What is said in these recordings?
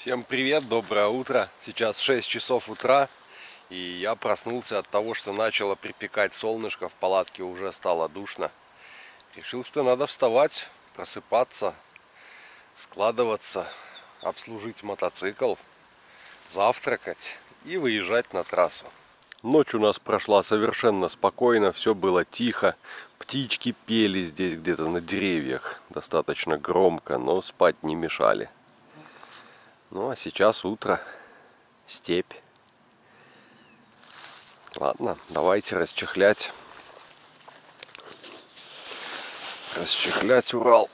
Всем привет, доброе утро. Сейчас 6 часов утра, и я проснулся от того, что начало припекать солнышко, в палатке уже стало душно. Решил, что надо вставать, просыпаться, складываться, обслужить мотоцикл, завтракать и выезжать на трассу. Ночь у нас прошла совершенно спокойно, все было тихо. Птички пели здесь где-то на деревьях достаточно громко, но спать не мешали. Ну а сейчас утро, степь. Ладно, давайте расчехлять. Расчехлять Урал.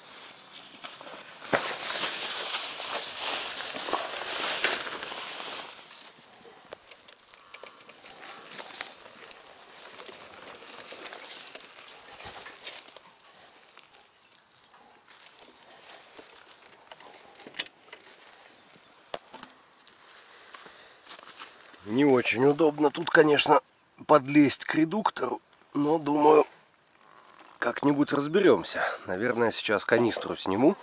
Не очень удобно тут, конечно, подлезть к редуктору, но думаю, как-нибудь разберемся. Наверное, сейчас канистру сниму,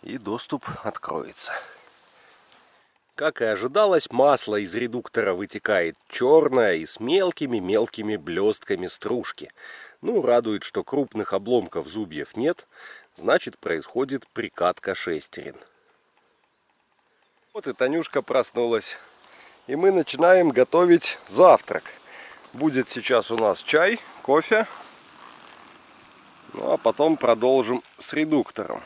и доступ откроется. Как и ожидалось, масло из редуктора вытекает черное и с мелкими-мелкими блестками стружки. Ну, радует, что крупных обломков зубьев нет, значит, происходит прикатка шестерен. Вот и Танюшка проснулась. И мы начинаем готовить завтрак. Будет сейчас у нас чай, кофе. Ну а потом продолжим с редуктором.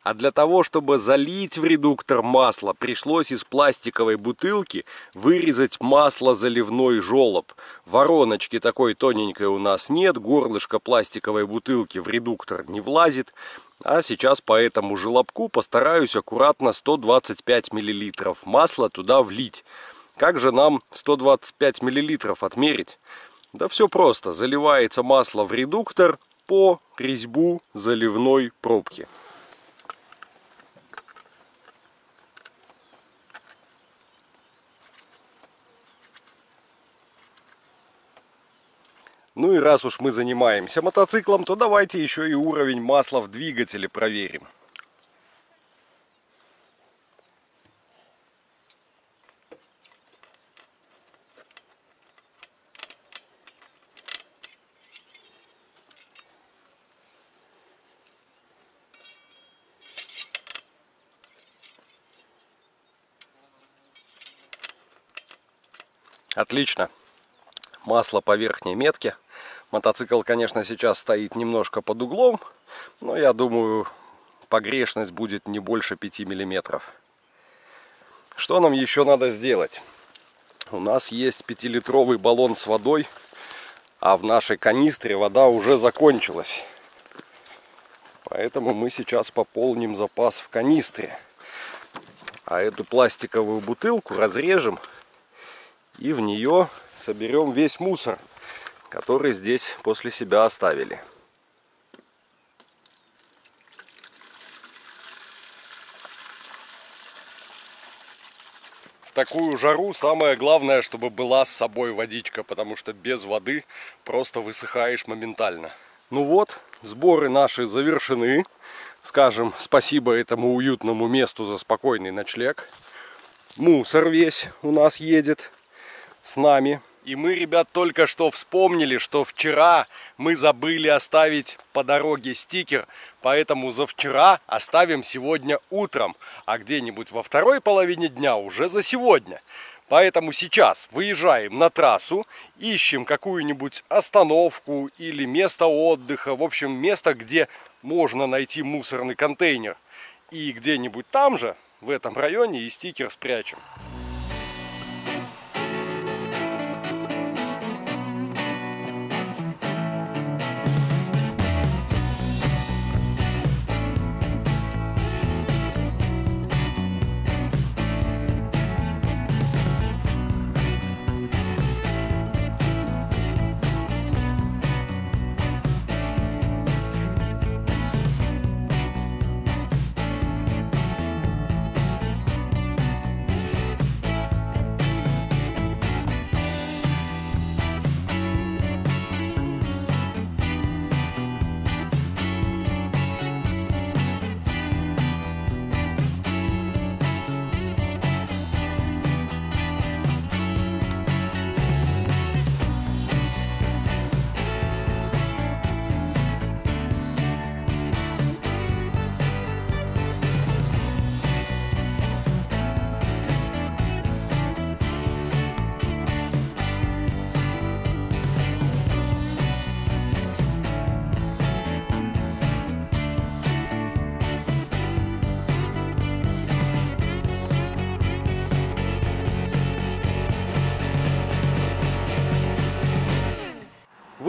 А для того, чтобы залить в редуктор масло, пришлось из пластиковой бутылки вырезать масло-заливной желоб. Вороночки такой тоненькой у нас нет, горлышко пластиковой бутылки в редуктор не влазит. А сейчас по этому желобку постараюсь аккуратно 125 мл масла туда влить. Как же нам 125 мл отмерить? Да все просто, заливается масло в редуктор по резьбу заливной пробки. Ну и раз уж мы занимаемся мотоциклом, то давайте еще и уровень масла в двигателе проверим. Отлично. Масло по верхней метке. Мотоцикл, конечно, сейчас стоит немножко под углом, но я думаю, погрешность будет не больше 5 мм. Что нам еще надо сделать? У нас есть 5-литровый баллон с водой, а в нашей канистре вода уже закончилась. Поэтому мы сейчас пополним запас в канистре. А эту пластиковую бутылку разрежем и в нее соберем весь мусор, который здесь после себя оставили. В такую жару самое главное, чтобы была с собой водичка, потому что без воды просто высыхаешь моментально. Ну вот, сборы наши завершены. Скажем спасибо этому уютному месту за спокойный ночлег. Мусор весь у нас едет с нами. И мы, ребят, только что вспомнили, что вчера мы забыли оставить по дороге стикер, поэтому за вчера оставим сегодня утром, а где-нибудь во второй половине дня уже за сегодня. Поэтому сейчас выезжаем на трассу, ищем какую-нибудь остановку или место отдыха, в общем, место, где можно найти мусорный контейнер. И где-нибудь там же, в этом районе, и стикер спрячем.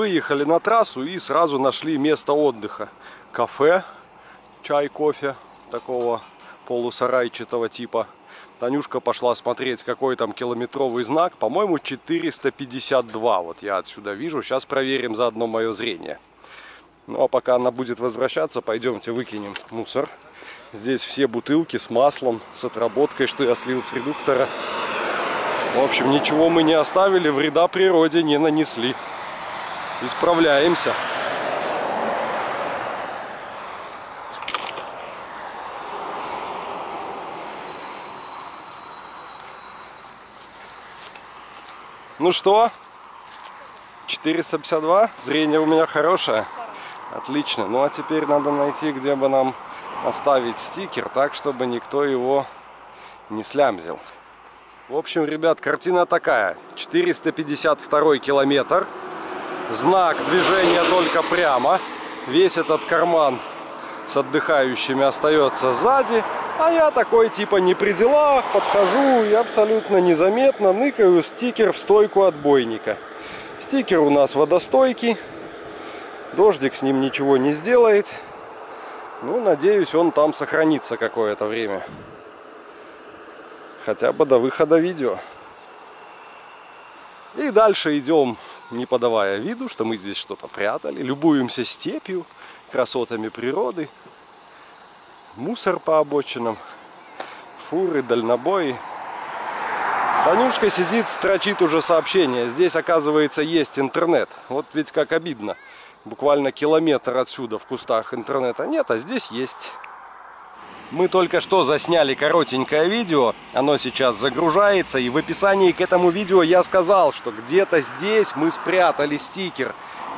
выехали на трассу и сразу нашли место отдыха. Кафе, чай, кофе, такого полусарайчатого типа. Танюшка пошла смотреть, какой там километровый знак. По-моему, 452. Вот я отсюда вижу. Сейчас проверим заодно мое зрение. Ну а пока она будет возвращаться, пойдемте выкинем мусор. Здесь все бутылки с маслом, с отработкой, что я слил с редуктора. В общем, ничего мы не оставили, вреда природе не нанесли. Исправляемся. Ну что? 452. Зрение у меня хорошее. Отлично. Ну а теперь надо найти, где бы нам оставить стикер, так, чтобы никто его не слямзил. В общем, ребят, картина такая. 452 километр. Знак движения только прямо. Весь этот карман с отдыхающими остается сзади. А я такой типа не при делах, подхожу и абсолютно незаметно ныкаю стикер в стойку отбойника. Стикер у нас водостойкий. Дождик с ним ничего не сделает. Ну, надеюсь, он там сохранится какое-то время. Хотя бы до выхода видео. И дальше идем, не подавая виду, что мы здесь что-то прятали. Любуемся степью, красотами природы. Мусор по обочинам. Фуры, дальнобои. Танюшка сидит, строчит уже сообщение. Здесь, оказывается, есть интернет. Вот ведь как обидно. Буквально километр отсюда в кустах интернета нет, а здесь есть. Мы только что засняли коротенькое видео. Оно сейчас загружается. И в описании к этому видео я сказал, что где-то здесь мы спрятали стикер.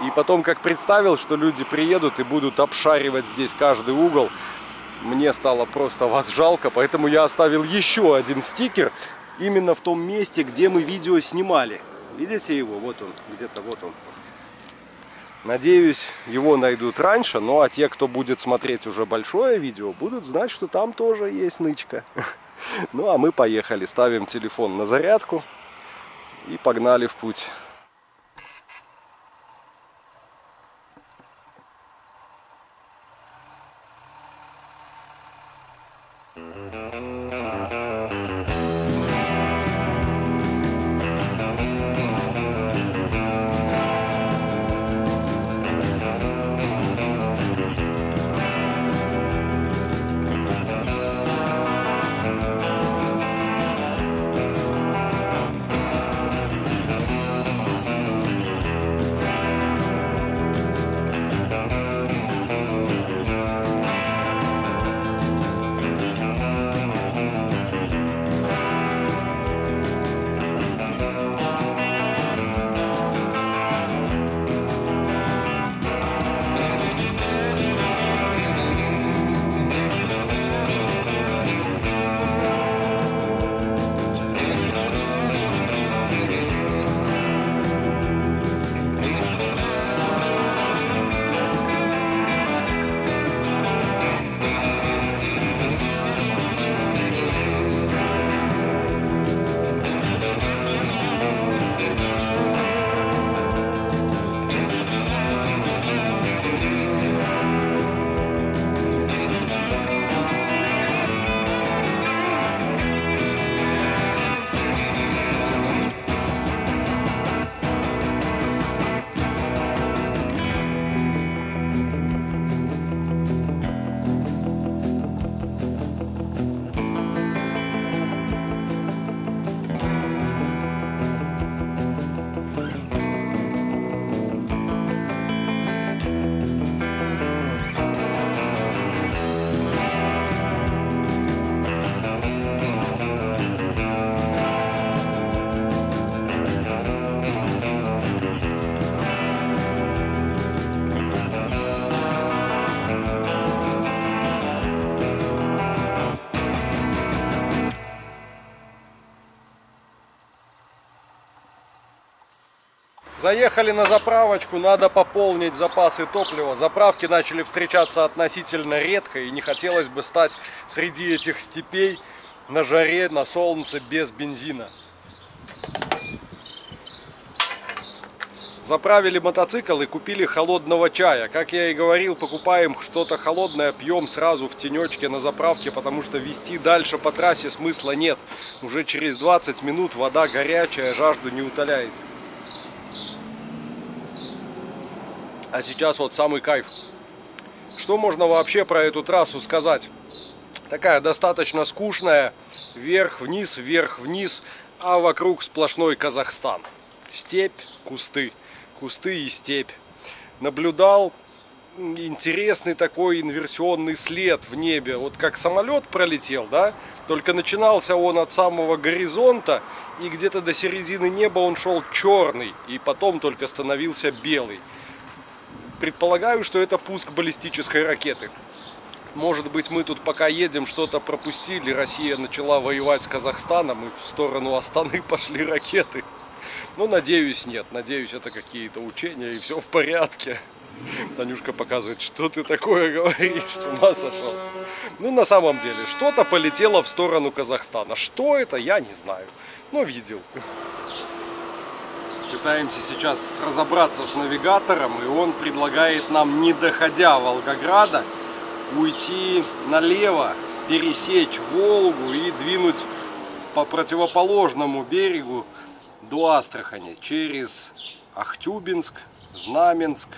И потом как представил, что люди приедут и будут обшаривать здесь каждый угол. Мне стало просто вас жалко, поэтому я оставил еще один стикер. Именно в том месте, где мы видео снимали. Видите его? Вот он, где-то вот он. Надеюсь, его найдут раньше, ну а те, кто будет смотреть уже большое видео, будут знать, что там тоже есть нычка. Ну а мы поехали, ставим телефон на зарядку и погнали в путь. Заехали на заправочку, надо пополнить запасы топлива. Заправки начали встречаться относительно редко, и не хотелось бы стать среди этих степей на жаре, на солнце без бензина. Заправили мотоцикл и купили холодного чая. Как я и говорил, покупаем что-то холодное, пьем сразу в тенечке на заправке, потому что везти дальше по трассе смысла нет. Уже через 20 минут вода горячая, жажду не утоляет. А сейчас вот самый кайф. Что можно вообще про эту трассу сказать? Такая достаточно скучная, вверх-вниз, а вокруг сплошной Казахстан. Степь, кусты. Кусты и степь. Наблюдал интересный такой инверсионный след в небе. Вот как самолет пролетел, да? Только начинался он от самого горизонта, и где-то до середины неба он шел черный, и потом только становился белый. Предполагаю, что это пуск баллистической ракеты. Может быть, мы тут пока едем, что-то пропустили. Россия начала воевать с Казахстаном, и в сторону Астаны пошли ракеты. Ну, надеюсь, нет. Надеюсь, это какие-то учения, и все в порядке. Танюшка показывает, что ты такое говоришь, с ума сошел. Ну, на самом деле, что-то полетело в сторону Казахстана. Что это, я не знаю. Но видел. Пытаемся сейчас разобраться с навигатором, и он предлагает нам, не доходя Волгограда, уйти налево, пересечь Волгу и двинуть по противоположному берегу до Астрахани, через Ахтюбинск, Знаменск,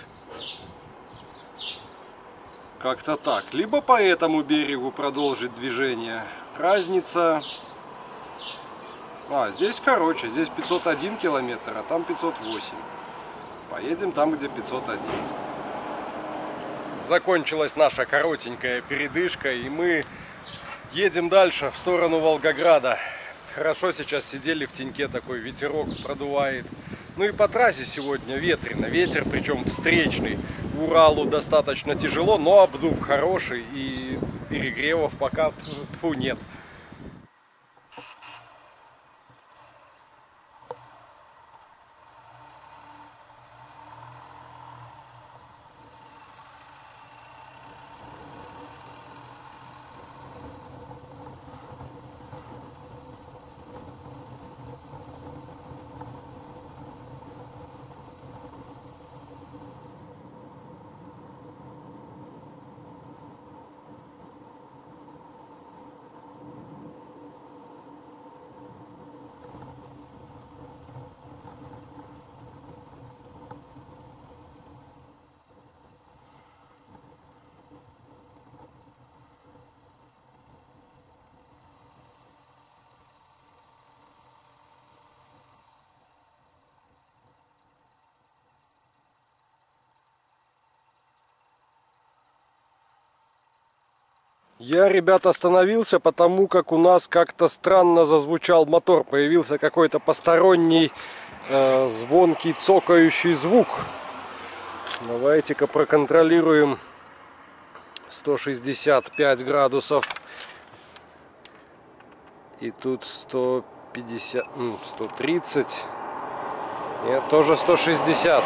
как-то так. Либо по этому берегу продолжить движение. Разница... здесь короче, здесь 501 километр, а там 508. Поедем там, где 501. Закончилась наша коротенькая передышка, и мы едем дальше в сторону Волгограда. Хорошо сейчас сидели в теньке, такой ветерок продувает. Ну и по трассе сегодня ветрено, ветер причем встречный. Уралу достаточно тяжело, но обдув хороший, и перегревов пока нет. Я, ребят, остановился, потому как у нас как-то странно зазвучал мотор. Появился какой-то посторонний звонкий, цокающий звук. Давайте-ка проконтролируем. 165 градусов. И тут 150, 130. Нет, тоже 160.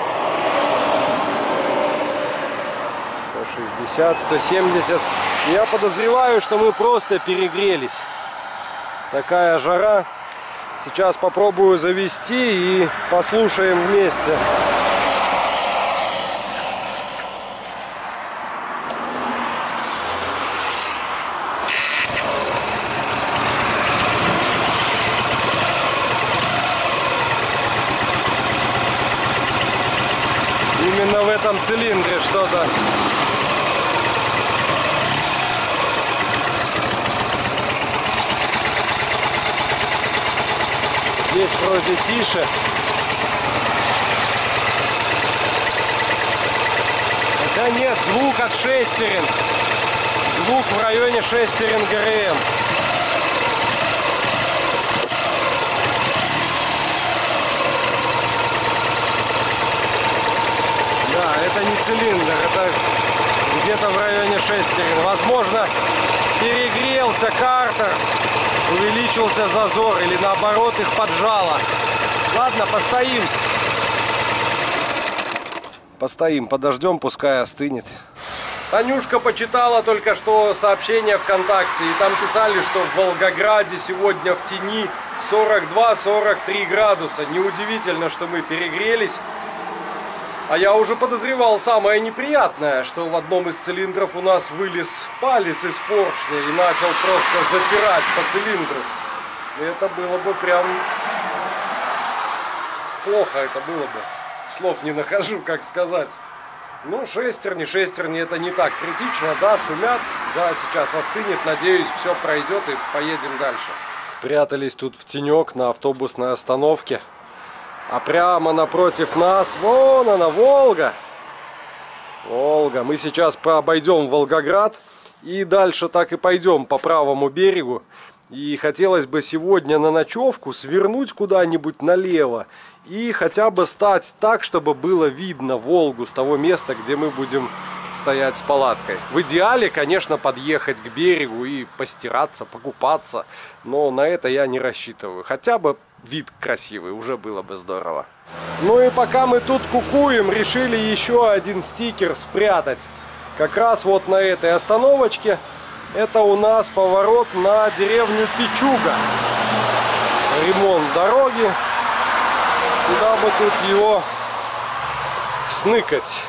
160, 170. Я подозреваю, что мы просто перегрелись. Такая жара. Сейчас попробую завести и послушаем вместе. Именно в этом цилиндре что-то. Здесь вроде тише. Хотя нет, звук от шестерен. Звук в районе шестерен ГРМ. Да, это не цилиндр, это где-то в районе шестерен. Возможно, перегрелся картер, увеличился зазор или наоборот их поджало. Ладно, постоим. Постоим, подождем, пускай остынет. Танюшка почитала только что сообщение ВКонтакте, и там писали, что в Волгограде сегодня в тени 42-43 градуса. Неудивительно, что мы перегрелись. А я уже подозревал самое неприятное, что в одном из цилиндров у нас вылез палец из поршня и начал просто затирать по цилиндру. И это было бы прям плохо, это было бы. Слов не нахожу, как сказать. Ну, шестерни, это не так критично, да, шумят, да, сейчас остынет, надеюсь, все пройдет и поедем дальше. Спрятались тут в тенек на автобусной остановке. А прямо напротив нас, вон она, Волга. Волга. Мы сейчас обойдем Волгоград и дальше так и пойдем по правому берегу. И хотелось бы сегодня на ночевку свернуть куда-нибудь налево и хотя бы стать так, чтобы было видно Волгу с того места, где мы будем стоять с палаткой. В идеале, конечно, подъехать к берегу и постираться, покупаться, но на это я не рассчитываю. Хотя бы вид красивый, уже было бы здорово. Ну и пока мы тут кукуем, решили еще один стикер спрятать. Как раз вот на этой остановочке. Это у нас поворот на деревню Пичуга. Ремонт дороги. Куда бы тут его сныкать.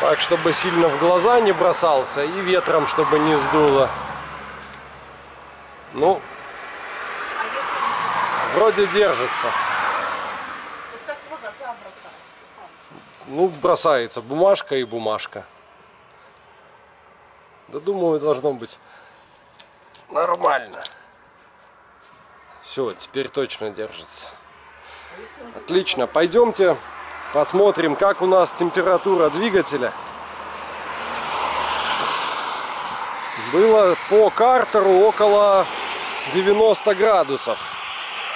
Так, чтобы сильно в глаза не бросался и ветром, чтобы не сдуло. Ну, вроде держится. Ну, бросается бумажка и бумажка. Да, думаю, должно быть нормально. Все, теперь точно держится. Отлично, пойдемте посмотрим, как у нас температура двигателя. Было по картеру около 90 градусов.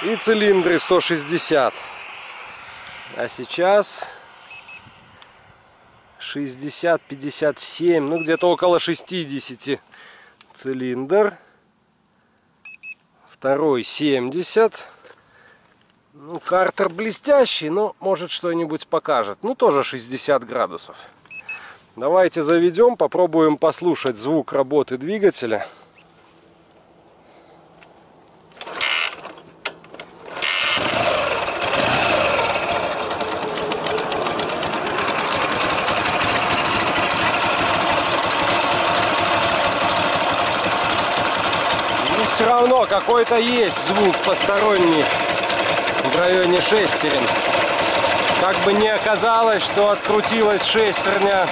И цилиндры 160. А сейчас 60-57, ну где-то около 60 цилиндр. Второй 70. Ну, картер блестящий, но может что-нибудь покажет. Ну, тоже 60 градусов. Давайте заведем, попробуем послушать звук работы двигателя. Все равно какой-то есть звук посторонний в районе шестерен. Как бы не оказалось, что открутилась шестерня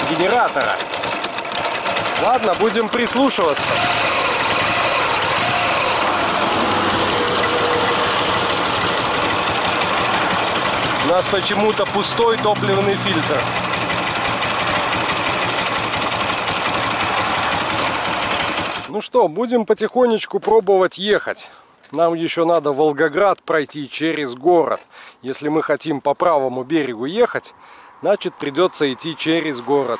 генератора. Ладно, будем прислушиваться. У нас почему-то пустой топливный фильтр. Ну что, будем потихонечку пробовать ехать. Нам еще надо Волгоград пройти через город. Если мы хотим по правому берегу ехать, значит придется идти через город.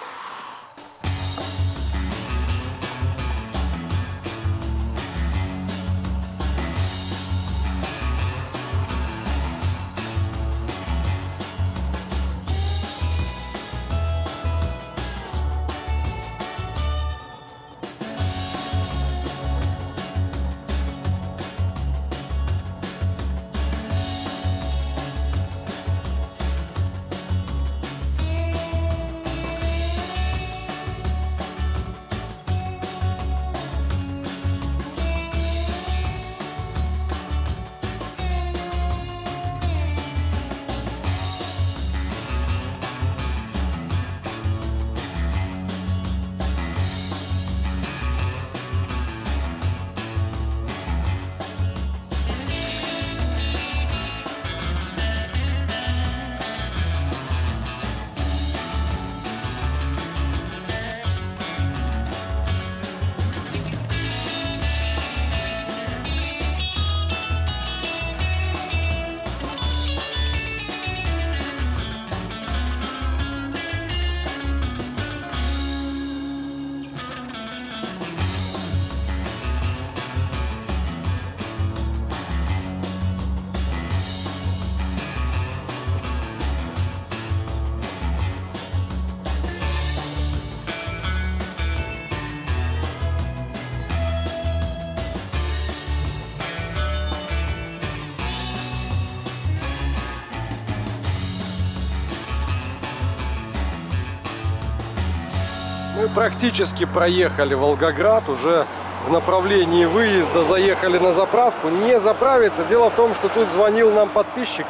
Мы практически проехали Волгоград, уже в направлении выезда заехали на заправку. Не заправиться. Дело в том, что тут звонил нам подписчик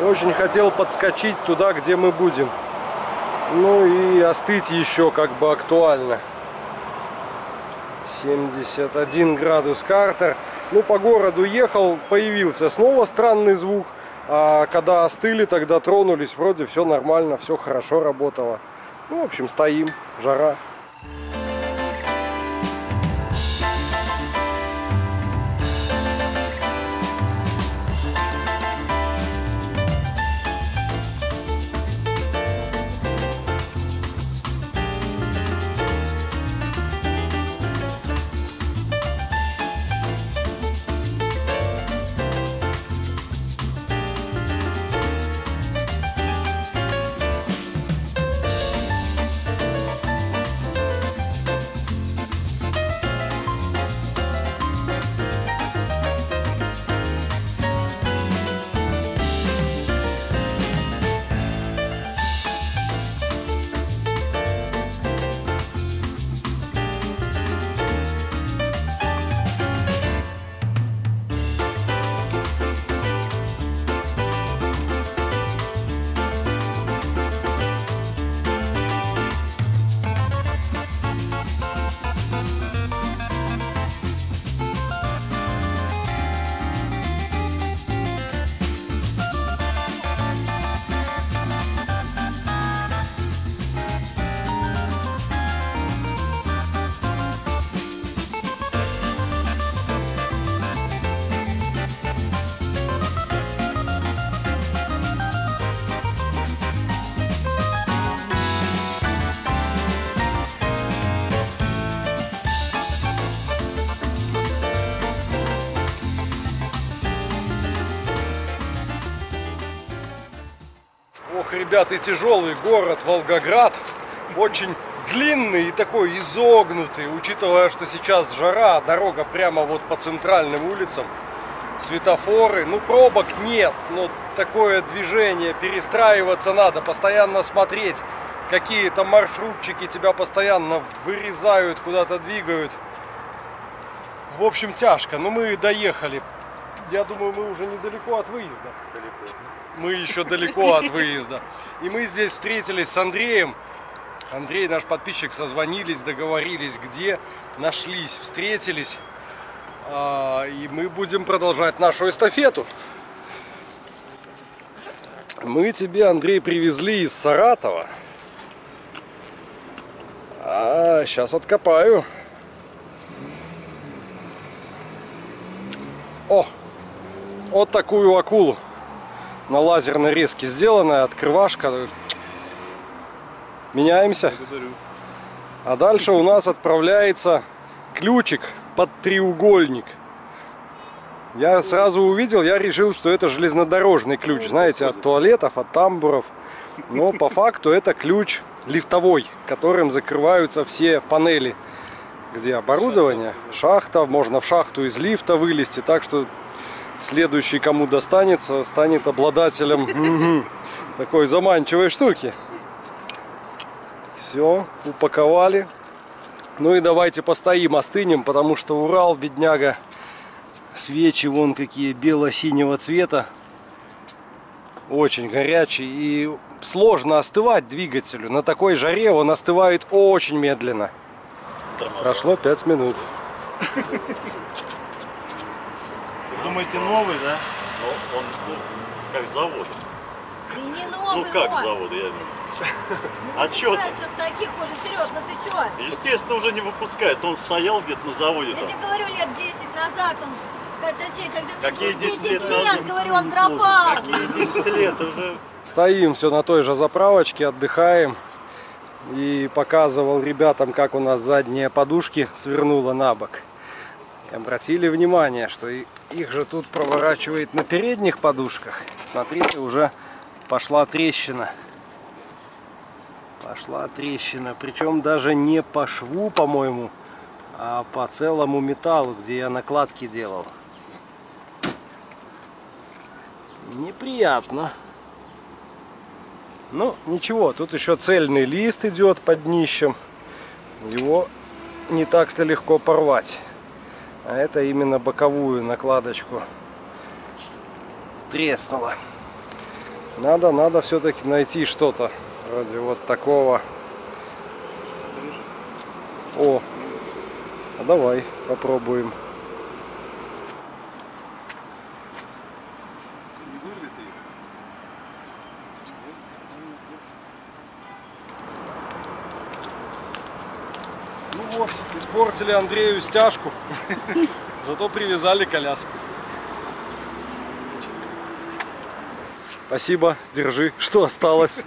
и очень хотел подскочить туда, где мы будем. Ну и остыть еще как бы актуально. 71 градус Картер. Ну, по городу ехал, появился снова странный звук. А когда остыли, тогда тронулись, вроде все нормально, все хорошо работало. Ну, в общем, стоим, жара. Ох, ребята, и тяжелый город Волгоград, очень длинный и такой изогнутый, учитывая, что сейчас жара, дорога прямо вот по центральным улицам, светофоры, ну пробок нет, но такое движение, перестраиваться надо, постоянно смотреть, какие-то маршрутчики тебя постоянно вырезают, куда-то двигают. В общем, тяжко, но мы доехали. Я думаю, мы уже недалеко от выезда. Мы еще далеко от выезда. И мы здесь встретились с Андреем. Андрей, наш подписчик, созвонились, договорились, где, нашлись, встретились. И мы будем продолжать нашу эстафету. Мы тебе, Андрей, привезли из Саратова. Сейчас откопаю. О! Вот такую акулу. На лазерной резке сделанная, открывашка. Меняемся. Благодарю. А дальше у нас отправляется ключик под треугольник. Я сразу увидел, я решил, что это железнодорожный ключ, знаете, от туалетов, от тамбуров. Но по факту это ключ лифтовой, которым закрываются все панели, где оборудование, шахта, можно в шахту из лифта вылезти, так что следующий, кому достанется, станет обладателем такой заманчивой штуки. Все, упаковали. Ну и давайте постоим, остынем, потому что Урал, бедняга, свечи вон какие бело-синего цвета, очень горячий, и сложно остывать двигателю. На такой жаре он остывает очень медленно. Прошло 5 минут. Думаете, новый, да? Ну, он как завод. Не новый, Ну как он. завод, я имею в виду. А чё ты? Сейчас таких уже, Сереж, ну ты чё? Естественно, уже не выпускает. Он стоял где-то на заводе Я там. тебе говорю, лет 10 назад он, точнее, когда мне Какие было 10 10 лет лет, назад? говорю, он пропал. Какие 10 лет уже. Стоим все на той же заправочке, отдыхаем. И показывал ребятам, как у нас задние подушки свернуло на бок. И обратили внимание, что их же тут проворачивает на передних подушках. Смотрите, уже пошла трещина. Пошла трещина. Причем даже не по шву, по-моему, а по целому металлу, где я накладки делал. Неприятно. Ну, ничего, тут еще цельный лист идет под днищем. его не так-то легко порвать. А это именно боковую накладочку треснуло. Надо все-таки найти что-то вроде вот такого. О, а давай попробуем. Ну вот, испортили Андрею стяжку, зато привязали коляску. Спасибо, держи, что осталось.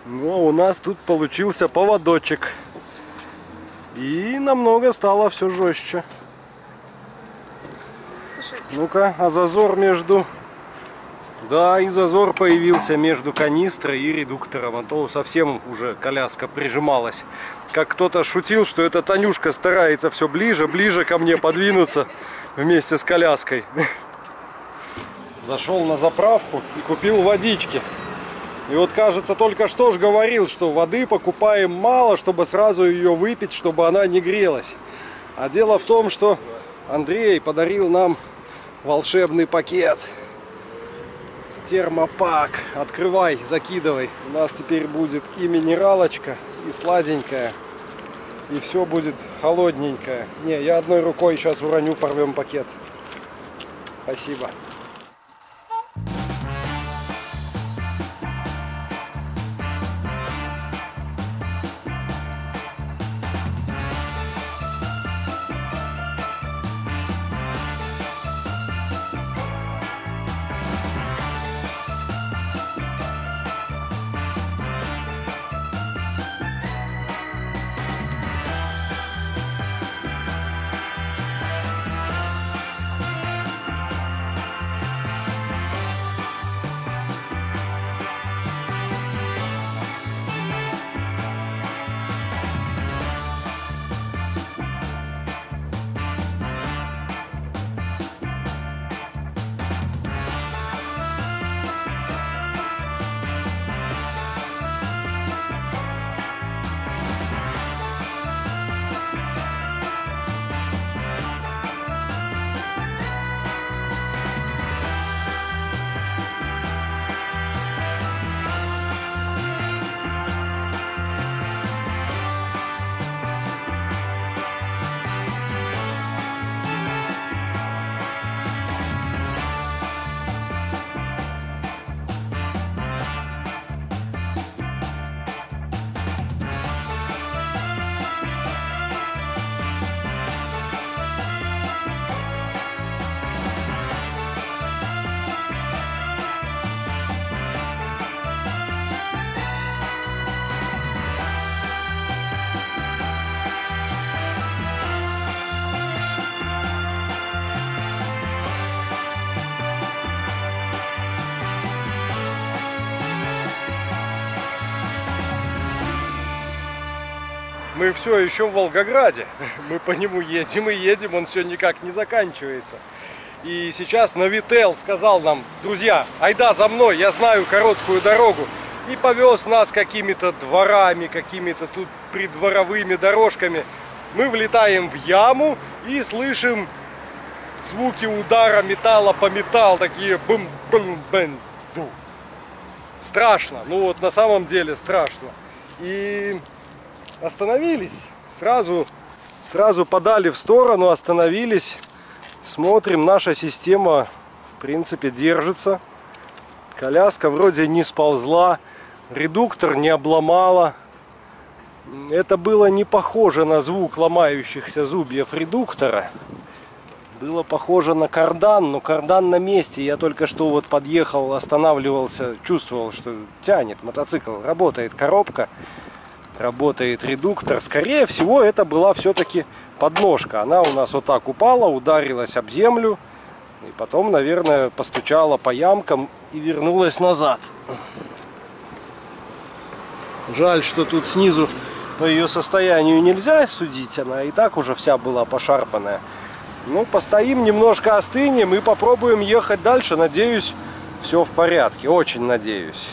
Ну, у нас тут получился поводочек. И намного стало все жестче. Ну-ка, а зазор между... Да, и зазор появился между канистрой и редуктором. А то совсем уже коляска прижималась. Как кто-то шутил, что эта Танюшка старается все ближе ко мне подвинуться вместе с коляской. Зашел на заправку и купил водички. И вот, кажется, только что ж говорил, что воды покупаем мало, чтобы сразу ее выпить, чтобы она не грелась. А дело в том, что Андрей подарил нам волшебный пакет. Термопак. Открывай, закидывай. У нас теперь будет и минералочка, и сладенькая. И все будет холодненькое. Не, я одной рукой сейчас уроню, порвем пакет. Спасибо. Мы все еще в Волгограде. Мы по нему едем и едем, он все никак не заканчивается. И сейчас Новител сказал нам: друзья, айда за мной, я знаю короткую дорогу. И повез нас какими-то дворами, какими-то тут придворовыми дорожками. Мы влетаем в яму и слышим звуки удара металла по металлу, такие бум-бум-бум-ду. Страшно, ну вот на самом деле страшно. И остановились, сразу подали в сторону, остановились, смотрим, наша система в принципе держится, коляска вроде не сползла, редуктор не обломала. Это было не похоже на звук ломающихся зубьев редуктора, было похоже на кардан, но кардан на месте. Я только что вот подъехал, останавливался, чувствовал, что тянет мотоцикл, работает коробка. Работает редуктор. Скорее всего, это была все-таки подножка. Она у нас вот так упала, ударилась об землю. И потом, наверное, постучала по ямкам и вернулась назад. Жаль, что тут снизу по ее состоянию нельзя судить. Она и так уже вся была пошарпанная. Ну, постоим немножко, остынем и попробуем ехать дальше. Надеюсь, все в порядке. Очень надеюсь.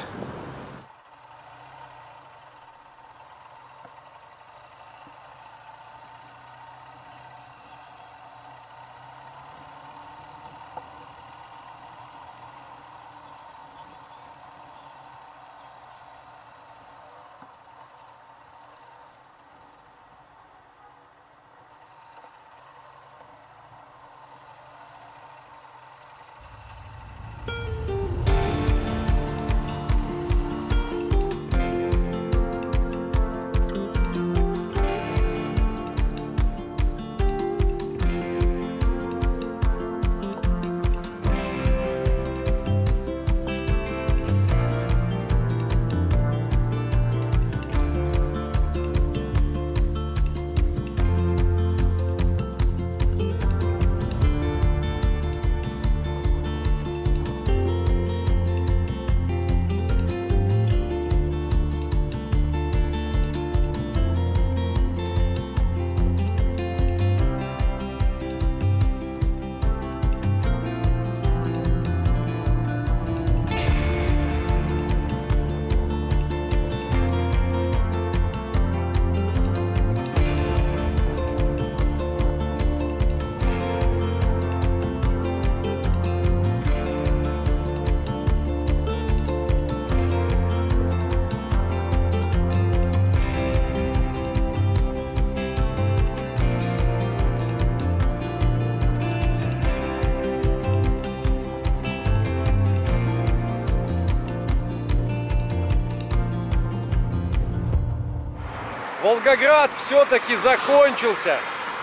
Волгоград все-таки закончился.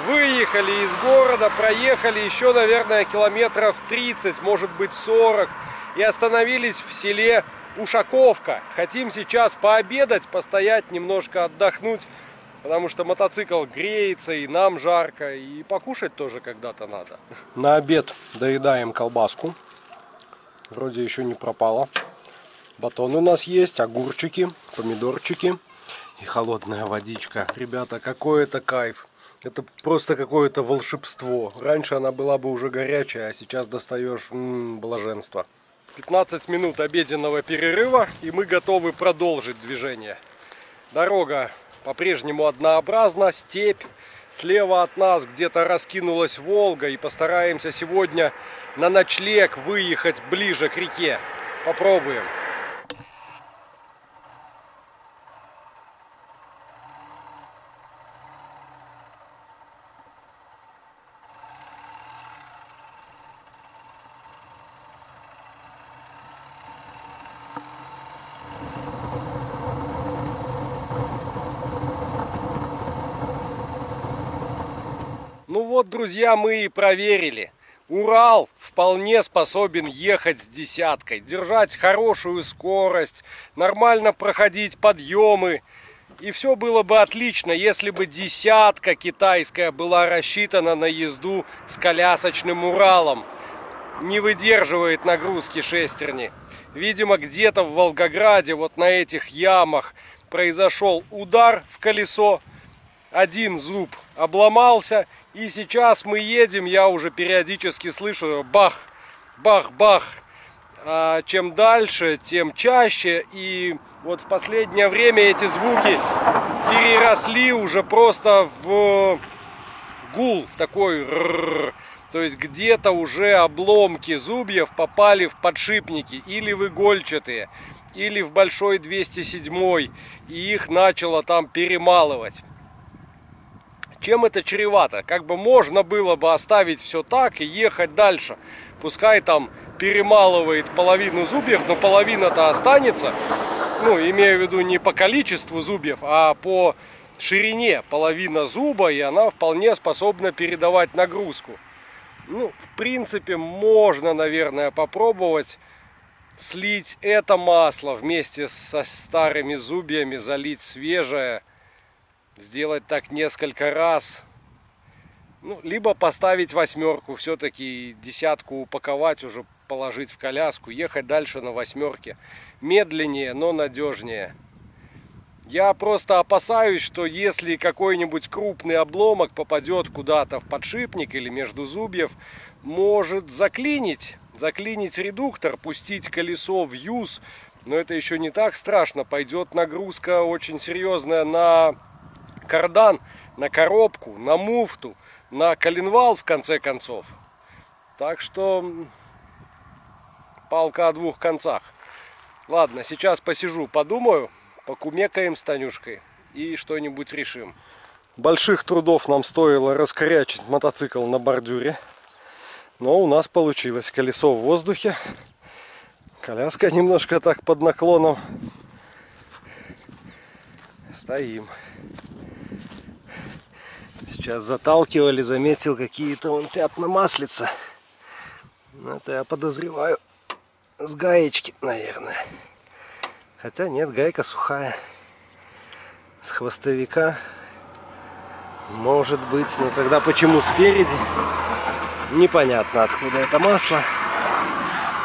Выехали из города, проехали еще, наверное, километров 30, может быть 40. И остановились в селе Ушаковка. Хотим сейчас пообедать, постоять, немножко отдохнуть. Потому что мотоцикл греется, и нам жарко, и покушать тоже когда-то надо. На обед доедаем колбаску. Вроде еще не пропала. Батон у нас есть, огурчики, помидорчики и холодная водичка. Ребята, какой это кайф. Это просто какое-то волшебство. Раньше она была бы уже горячая, а сейчас достаешь блаженство. 15 минут обеденного перерыва, и мы готовы продолжить движение. Дорога по-прежнему однообразна, степь. Слева от нас где-то раскинулась Волга, и постараемся сегодня на ночлег выехать ближе к реке. Попробуем. Ну вот, друзья, мы и проверили. Урал вполне способен ехать с десяткой, держать хорошую скорость, нормально проходить подъемы. И все было бы отлично, если бы десятка китайская была рассчитана на езду с колясочным Уралом. Не выдерживает нагрузки шестерни. Видимо, где-то в Волгограде, вот на этих ямах, произошел удар в колесо. Один зуб обломался. И сейчас мы едем, я уже периодически слышу бах, бах, бах. А чем дальше, тем чаще. И вот в последнее время эти звуки переросли уже просто в гул, в такой рррр. То есть где-то уже обломки зубьев попали в подшипники, или в игольчатые, или в большой 207, и их начало там перемалывать. Чем это чревато? Как бы можно было бы оставить все так и ехать дальше. Пускай там перемалывает половину зубьев, но половина-то останется. Ну, имею в виду не по количеству зубьев, а по ширине. Половина зуба, и она вполне способна передавать нагрузку. Ну, в принципе, можно, наверное, попробовать слить это масло вместе со старыми зубьями, залить свежее. Сделать так несколько раз. Ну, либо поставить восьмерку, все-таки десятку упаковать, уже положить в коляску, ехать дальше на восьмерке. Медленнее, но надежнее. Я просто опасаюсь, что если какой-нибудь крупный обломок попадет куда-то в подшипник или между зубьев, может заклинить редуктор, пустить колесо в юз. Но это еще не так страшно. Пойдет нагрузка очень серьезная на кардан, на коробку, на муфту, на коленвал, в конце концов. Так что палка о двух концах. Ладно, сейчас посижу, подумаю, покумекаем с Танюшкой и что-нибудь решим. Больших трудов нам стоило раскорячить мотоцикл на бордюре, но у нас получилось. Колесо в воздухе, коляска немножко так под наклоном. Стоим. Сейчас заталкивали, заметил какие-то вон пятна маслица. Это я подозреваю с гаечки, наверное. Хотя нет, гайка сухая. С хвостовика. Может быть, но тогда почему спереди? Непонятно, откуда это масло.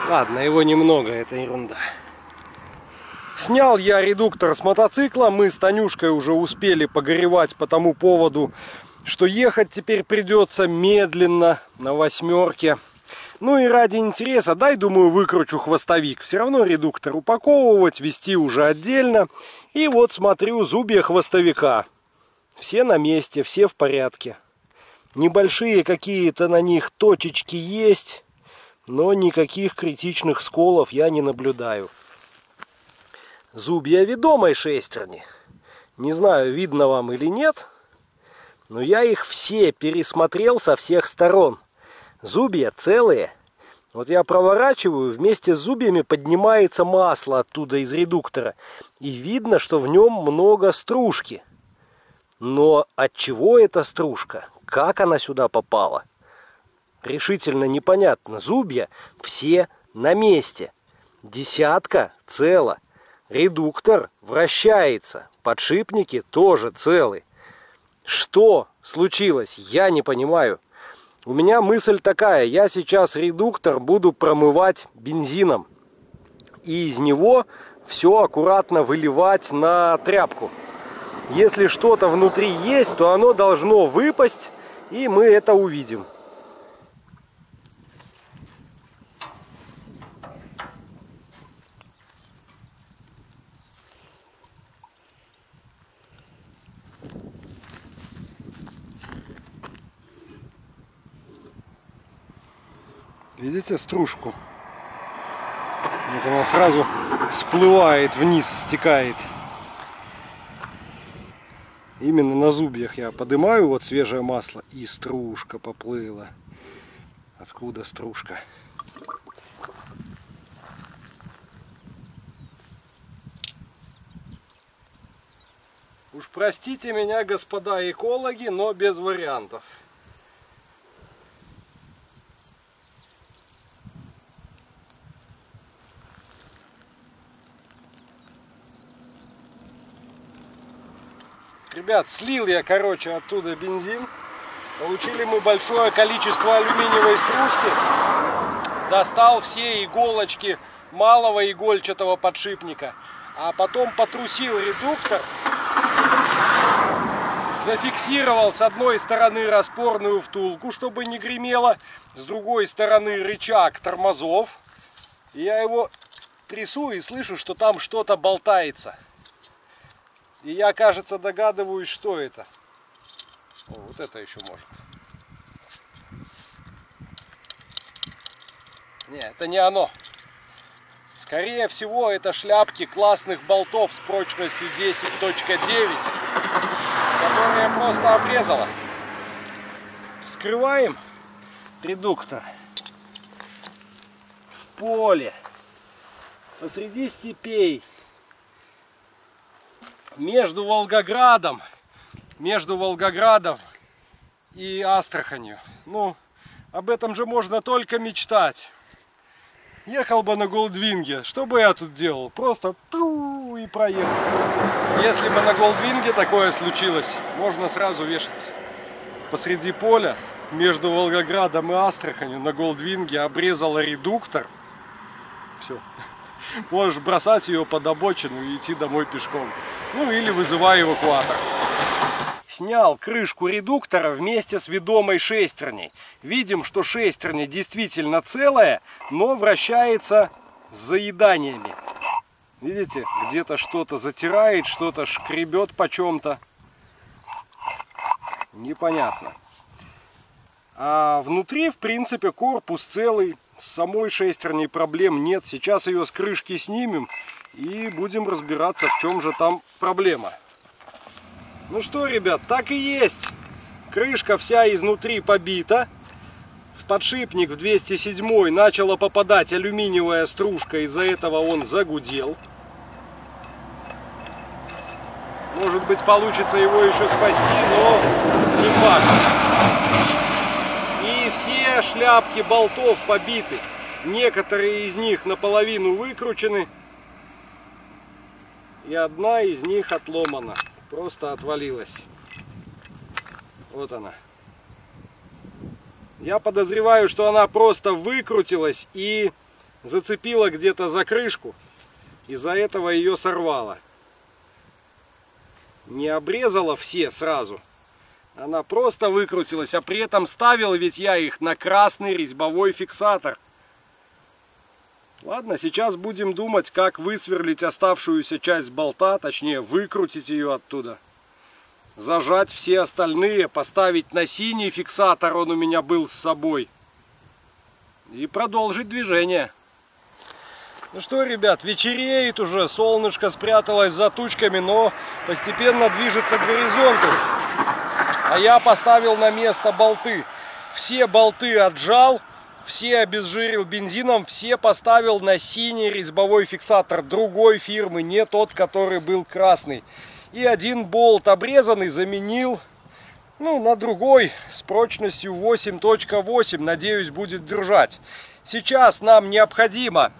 Ладно, его немного, это ерунда. Снял я редуктор с мотоцикла. Мы с Танюшкой уже успели погоревать по тому поводу, что ехать теперь придется медленно на восьмерке. Ну и ради интереса, думаю, выкручу хвостовик. Все равно редуктор упаковывать, вести уже отдельно. И вот смотрю, зубья хвостовика. Все на месте, все в порядке. Небольшие какие-то на них точечки есть, но никаких критичных сколов я не наблюдаю. Зубья ведомой шестерни. Не знаю, видно вам или нет, но я их все пересмотрел со всех сторон. Зубья целые. Вот я проворачиваю, вместе с зубьями поднимается масло оттуда из редуктора. И видно, что в нем много стружки. Но от чего эта стружка? Как она сюда попала? Решительно непонятно. Зубья все на месте. Десятка цела. Редуктор вращается. Подшипники тоже целы. Что случилось? Я не понимаю. У меня мысль такая. Я сейчас редуктор буду промывать бензином. И из него все аккуратно выливать на тряпку. Если что-то внутри есть, то оно должно выпасть, и мы это увидим. Видите стружку? Вот она сразу всплывает вниз, стекает. Именно на зубьях я поднимаю вот свежее масло, и стружка поплыла. Откуда стружка? Уж простите меня, господа экологи, но без вариантов. Ребят, слил я, короче, оттуда бензин. Получили мы большое количество алюминиевой стружки. Достал все иголочки малого игольчатого подшипника. А потом потрусил редуктор. Зафиксировал с одной стороны распорную втулку, чтобы не гремело. С другой стороны рычаг тормозов. И я его трясу и слышу, что там что-то болтается. И я, кажется, догадываюсь, что это. О, вот это еще может. Не, это не оно. Скорее всего, это шляпки классных болтов с прочностью 10.9, которые просто обрезала. Вскрываем редуктор. В поле. Посреди степей. Между Волгоградом и Астраханью. Ну, об этом же можно только мечтать. Ехал бы на Голдвинге, что бы я тут делал? Просто и проехал. Если бы на Голдвинге такое случилось, можно сразу вешаться. Посреди поля между Волгоградом и Астраханью на Голдвинге обрезала редуктор. Все. Можешь бросать ее под обочину и идти домой пешком. Ну или вызывай эвакуатор. Снял крышку редуктора вместе с ведомой шестерней. Видим, что шестерня действительно целая, но вращается с заеданиями. Видите, где-то что-то затирает, что-то шкребет по чем-то. Непонятно. А внутри, в принципе, корпус целый. С самой шестерней проблем нет. Сейчас ее с крышки снимем и будем разбираться, в чем же там проблема. Ну что, ребят, так и есть. Крышка вся изнутри побита. В подшипник в 207 начала попадать алюминиевая стружка. Из-за этого он загудел. Может быть, получится его еще спасти, но не факт. И все шляпки болтов побиты. Некоторые из них наполовину выкручены. И одна из них отломана. Просто отвалилась. Вот она. Я подозреваю, что она просто выкрутилась и зацепила где-то за крышку. Из-за этого ее сорвало. Не обрезала все сразу. Она просто выкрутилась, а при этом ставил ведь я их на красный резьбовой фиксатор. Ладно, сейчас будем думать, как высверлить оставшуюся часть болта, точнее выкрутить ее оттуда. Зажать все остальные, поставить на синий фиксатор, он у меня был с собой. И продолжить движение. Ну что, ребят, вечереет уже, солнышко спряталось за тучками, но постепенно движется к горизонту. А я поставил на место болты. Все болты отжал, все обезжирил бензином, все поставил на синий резьбовой фиксатор другой фирмы, не тот, который был красный. И один болт обрезанный заменил, ну, на другой с прочностью 8.8. Надеюсь, будет держать. Сейчас нам необходимо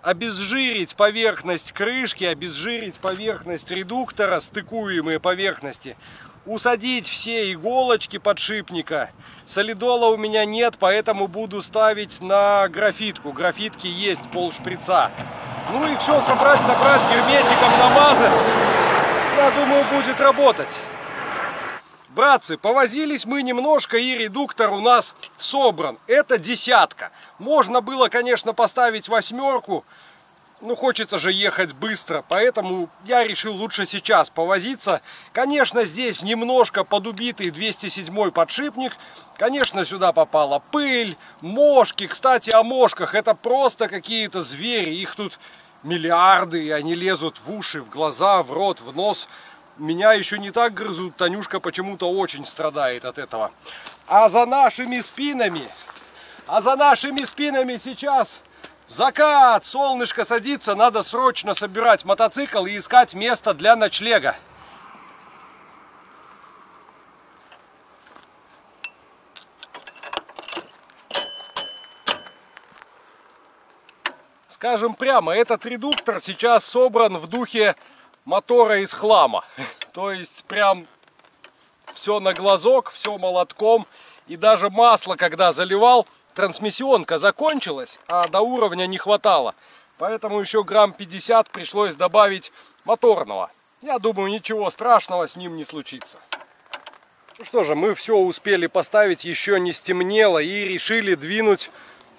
обезжирить поверхность крышки, обезжирить поверхность редуктора, стыкуемые поверхности, усадить все иголочки подшипника. Солидола у меня нет, поэтому буду ставить на графитку. Графитки есть полшприца. Ну и все собрать, герметиком намазать. Я думаю, будет работать. Братцы, повозились мы немножко, и редуктор у нас собран. Это 10. Можно было, конечно, поставить 8, но хочется же ехать быстро, поэтому я решил лучше сейчас повозиться. Конечно, здесь немножко подубитый 207 подшипник. Конечно, сюда попала пыль, мошки. Кстати, о мошках. Это просто какие-то звери. Их тут миллиарды, и они лезут в уши, в глаза, в рот, в нос. Меня еще не так грызут. Танюшка почему-то очень страдает от этого. А за нашими спинами сейчас закат, солнышко садится. Надо срочно собирать мотоцикл и искать место для ночлега. Скажем прямо, этот редуктор сейчас собран в духе мотора из хлама. То есть прям все на глазок, все молотком. И даже масло, когда заливал, трансмиссионка закончилась, а до уровня не хватало. Поэтому еще грамм 50 пришлось добавить моторного. Я думаю, ничего страшного с ним не случится. Ну что же, мы все успели поставить, еще не стемнело, и решили двинуть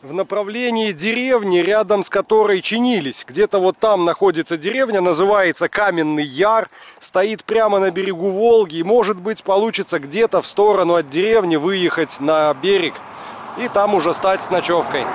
в направлении деревни, рядом с которой чинились. Где-то вот там находится деревня, называется Каменный Яр. Стоит прямо на берегу Волги. И может быть получится где-то в сторону от деревни выехать на берег и там уже стать с ночевкой.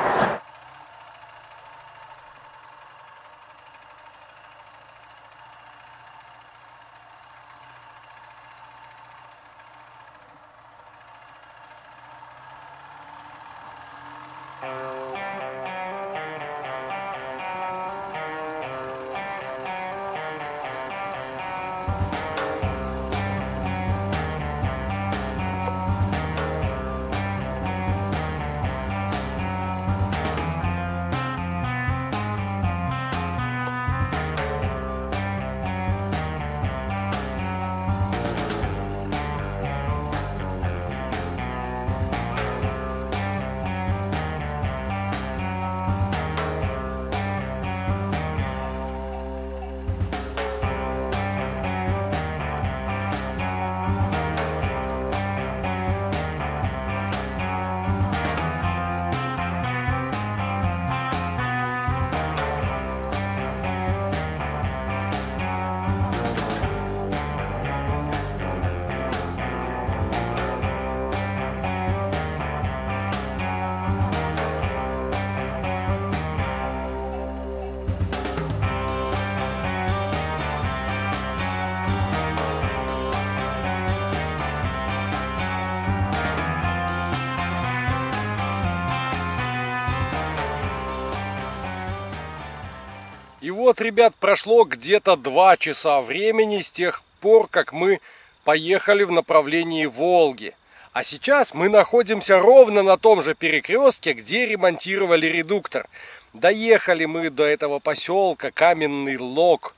И вот, ребят, прошло где-то 2 часа времени с тех пор, как мы поехали в направлении Волги. А сейчас мы находимся ровно на том же перекрестке, где ремонтировали редуктор. Доехали мы до этого поселка Каменный Лог,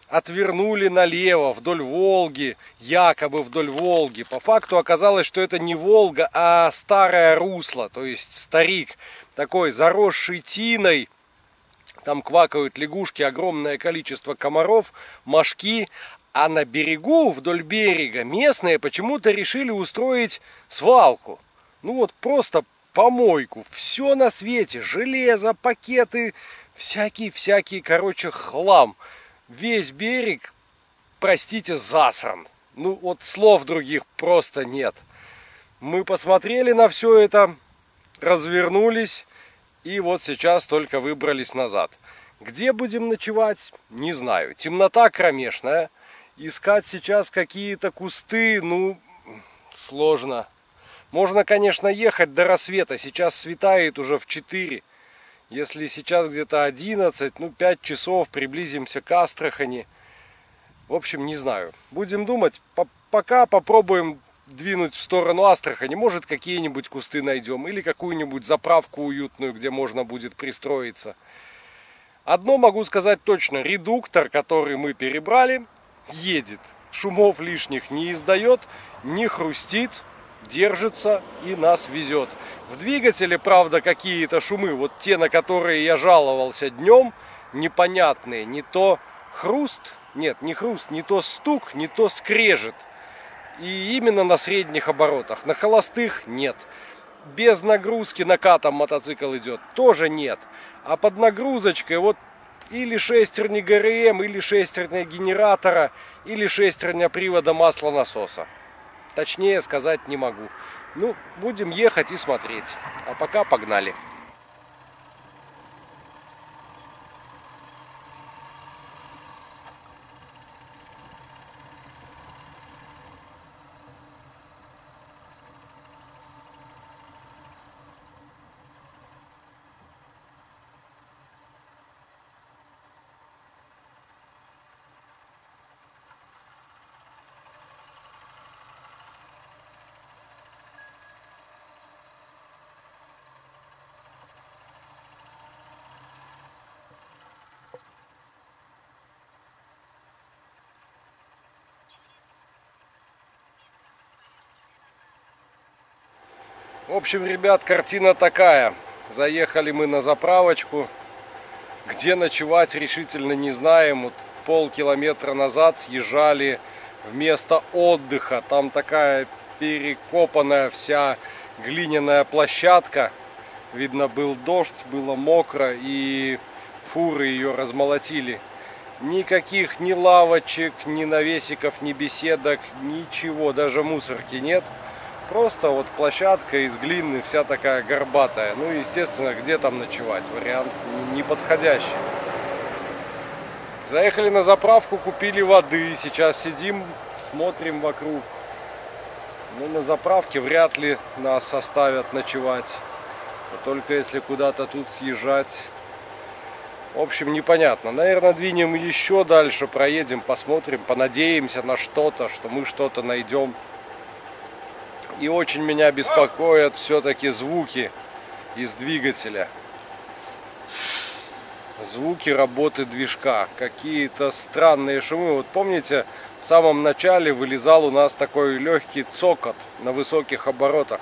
отвернули налево вдоль Волги, якобы вдоль Волги. По факту оказалось, что это не Волга, а старое русло, то есть старик, такой заросший тиной. Там квакают лягушки, огромное количество комаров, мошки. А на берегу, вдоль берега, местные почему-то решили устроить свалку. Ну вот просто помойку. Все на свете. Железо, пакеты, всякий, короче, хлам. Весь берег, простите, засран. Ну вот слов других просто нет. Мы посмотрели на все это, развернулись. И вот сейчас только выбрались назад. Где будем ночевать, не знаю. Темнота кромешная. Искать сейчас какие-то кусты, ну, сложно. Можно, конечно, ехать до рассвета. Сейчас светает уже в 4. Если сейчас где-то 11, ну, 5 часов, приблизимся к Астрахани. В общем, не знаю. Будем думать. Пока попробуем двинуть в сторону Астрахани. Может, какие-нибудь кусты найдем. Или какую-нибудь заправку уютную, где можно будет пристроиться. Одно могу сказать точно. Редуктор, который мы перебрали, едет. Шумов лишних не издает, не хрустит, держится и нас везет. В двигателе, правда, какие-то шумы. Вот те, на которые я жаловался днем, непонятные. Не то хруст, нет, не хруст, не то стук, не то скрежет. И именно на средних оборотах. На холостых нет. Без нагрузки накатом мотоцикл идет, тоже нет. А под нагрузочкой вот или шестерни ГРМ, или шестерня генератора, или шестерня привода маслонасоса. Точнее сказать не могу. Ну, будем ехать и смотреть. А пока погнали. В общем, ребят, картина такая. Заехали мы на заправочку. Где ночевать решительно не знаем. Вот полкилометра назад съезжали в место отдыха. Там такая перекопанная вся глиняная площадка. Видно, был дождь, было мокро, и фуры ее размолотили. Никаких ни лавочек, ни навесиков, ни беседок, ничего, даже мусорки нет. Просто вот площадка из глины, вся такая горбатая. Ну, естественно, где там ночевать? Вариант неподходящий. Заехали на заправку, купили воды. Сейчас сидим, смотрим вокруг. Но на заправке вряд ли нас оставят ночевать. Только если куда-то тут съезжать. В общем, непонятно. Наверное, двинем еще дальше, проедем, посмотрим, понадеемся на что-то, что мы что-то найдем. И очень меня беспокоят все-таки звуки из двигателя. Звуки работы движка. Какие-то странные шумы. Вот помните, в самом начале вылезал у нас такой легкий цокот на высоких оборотах.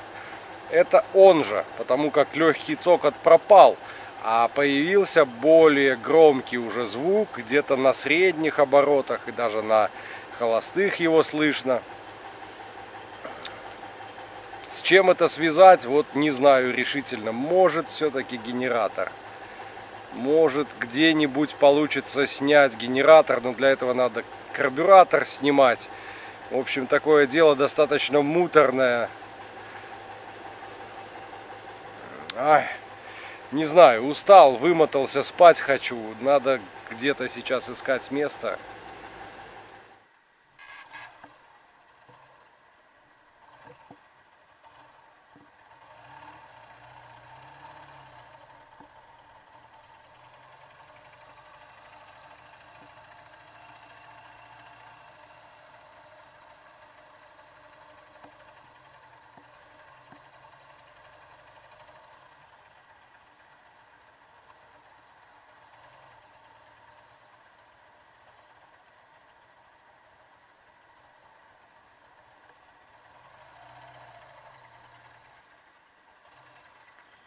Это он же, потому как легкий цокот пропал. А появился более громкий уже звук, где-то на средних оборотах и даже на холостых его слышно. С чем это связать, вот не знаю решительно. Может, все-таки генератор. Может, где-нибудь получится снять генератор, но для этого надо карбюратор снимать. В общем, такое дело достаточно муторное. Ай, не знаю, устал, вымотался, спать хочу. Надо где-то сейчас искать место.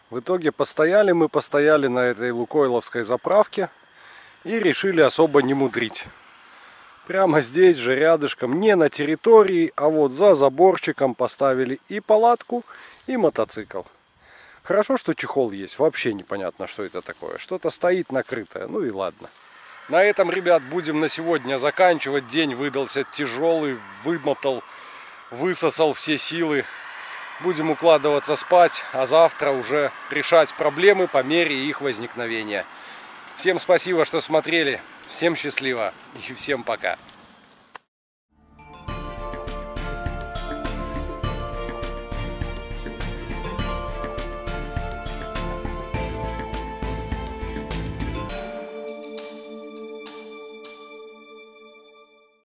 В итоге мы постояли на этой лукойловской заправке и решили особо не мудрить. Прямо здесь же рядышком, не на территории, а вот за заборчиком поставили и палатку, и мотоцикл. Хорошо, что чехол есть, вообще непонятно, что это такое. Что-то стоит накрытое, ну и ладно. На этом, ребят, будем на сегодня заканчивать. День выдался тяжелый, вымотал, высосал все силы. Будем укладываться спать, а завтра уже решать проблемы по мере их возникновения. Всем спасибо, что смотрели. Всем счастливо и всем пока.